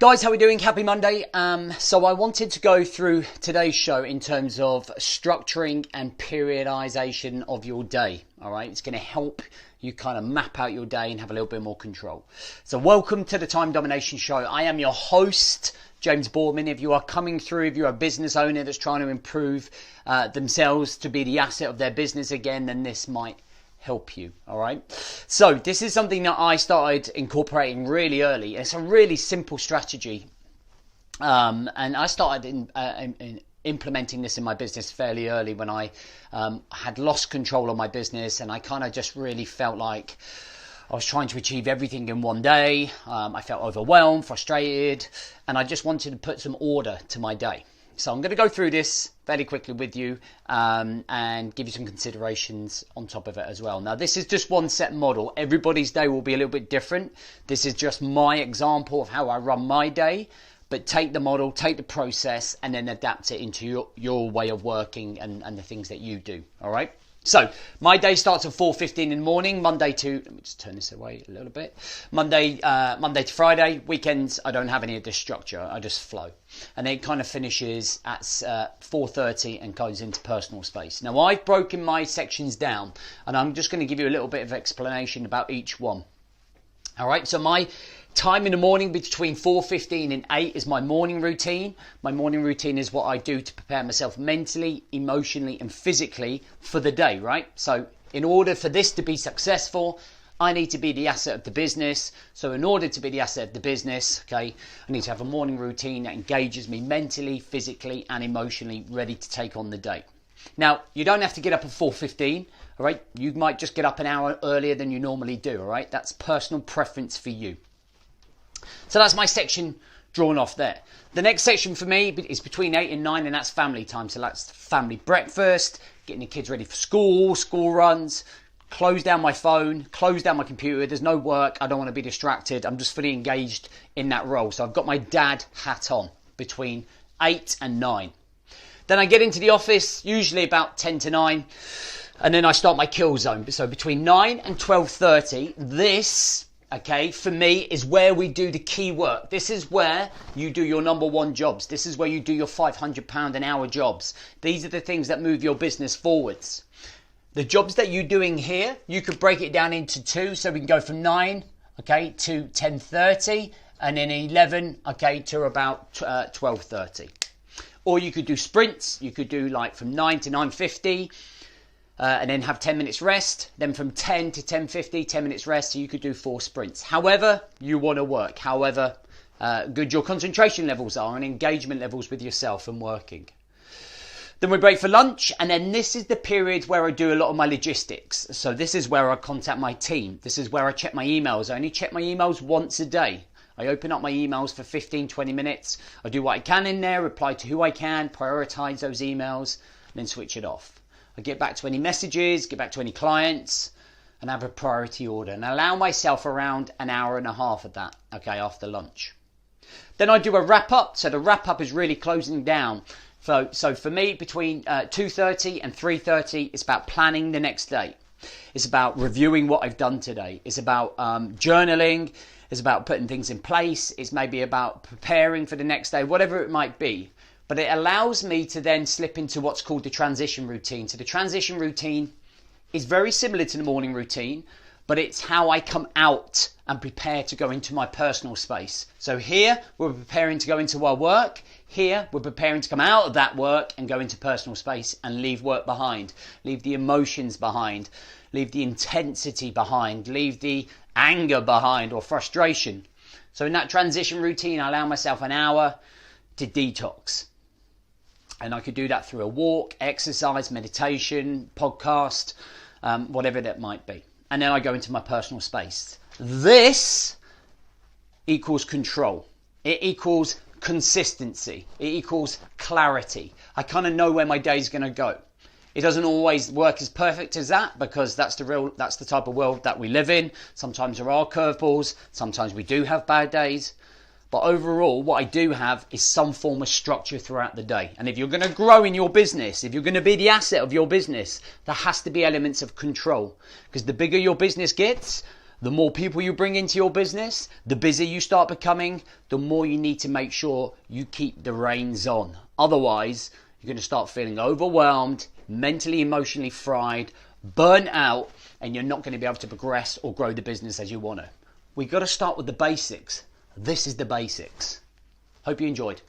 Guys, how are we doing? Happy Monday. So I wanted to go through today's show in terms of structuring and periodization of your day. All right, it's going to help you kind of map out your day and have a little bit more control. So welcome to the Time Domination Show. I am your host, James Boardman. If you are coming through, if you're a business owner that's trying to improve themselves to be the asset of their business again, then this might help you. All right, so this is something that I started incorporating really early. It's a really simple strategy, and I started implementing this in my business fairly early when I had lost control of my business, and I kind of just really felt like I was trying to achieve everything in one day. I felt overwhelmed, frustrated, and I just wanted to put some order to my day. So I'm going to go through this fairly quickly with you and give you some considerations on top of it as well. Now, this is just one set model. Everybody's day will be a little bit different. This is just my example of how I run my day. But take the model, take the process, and then adapt it into your way of working and the things that you do. All right? So my day starts at 4:15 in the morning, Monday to, let me just turn this away a little bit. Monday to Friday. Weekends, I don't have any of this structure. I just flow. And then it kind of finishes at 4:30 and goes into personal space. Now, I've broken my sections down, and I'm just going to give you a little bit of explanation about each one. All right, so my time in the morning between 4:15 and 8 is my morning routine. My morning routine is what I do to prepare myself mentally, emotionally, and physically for the day, right? So in order for this to be successful, I need to be the asset of the business. So in order to be the asset of the business, okay, I need to have a morning routine that engages me mentally, physically, and emotionally, ready to take on the day. Now, you don't have to get up at 4:15, all right? You might just get up an hour earlier than you normally do, all right? That's personal preference for you. So that's my section drawn off there. The next section for me is between 8 and 9, and that's family time. So that's family breakfast, getting the kids ready for school runs, close down my phone, close down my computer. There's no work. I don't want to be distracted. I'm just fully engaged in that role. So I've got my dad hat on between 8 and 9. Then I get into the office, usually about 10 to 9, and then I start my kill zone. So between 9 and 12:30, this, okay, for me is where we do the key work. This is where you do your number one jobs. This is where you do your £500 an hour jobs. These are the things that move your business forwards. The jobs that you're doing here, you could break it down into two. So we can go from 9, okay, to 10:30, and then 11, okay, to about 12:30. Or you could do sprints. You could do like from 9 to 9:50. And then have 10 minutes rest. Then from 10 to 10:50, 10 minutes rest. So you could do 4 sprints. However you want to work, however good your concentration levels are and engagement levels with yourself and working. Then we break for lunch. And then this is the period where I do a lot of my logistics. So this is where I contact my team. This is where I check my emails. I only check my emails once a day. I open up my emails for 15, 20 minutes. I do what I can in there, reply to who I can, prioritize those emails, and then switch it off. I get back to any messages, get back to any clients, and have a priority order, and allow myself around an hour and a half of that, okay, after lunch. Then I do a wrap up. So the wrap up is really closing down. So for me, between 2:30 and 3:30, it's about planning the next day. It's about reviewing what I've done today. It's about journaling. It's about putting things in place. It's maybe about preparing for the next day, whatever it might be. But it allows me to then slip into what's called the transition routine. So the transition routine is very similar to the morning routine, but it's how I come out and prepare to go into my personal space. So here, we're preparing to go into our work. Here, we're preparing to come out of that work and go into personal space and leave work behind, leave the emotions behind, leave the intensity behind, leave the anger behind or frustration. So in that transition routine, I allow myself an hour to detox. And I could do that through a walk, exercise, meditation, podcast, whatever that might be. And then I go into my personal space. This equals control. It equals consistency. It equals clarity. I kind of know where my day's going to go. It doesn't always work as perfect as that, because that's the type of world that we live in. Sometimes there are curveballs. Sometimes we do have bad days. But overall, what I do have is some form of structure throughout the day. And if you're going to grow in your business, if you're going to be the asset of your business, there has to be elements of control. Because the bigger your business gets, The more people you bring into your business, the busier you start becoming, the more you need to make sure you keep the reins on. Otherwise, you're going to start feeling overwhelmed, mentally, emotionally fried, burnt out, and you're not going to be able to progress or grow the business as you want to. We've got to start with the basics. This is the basics. Hope you enjoyed.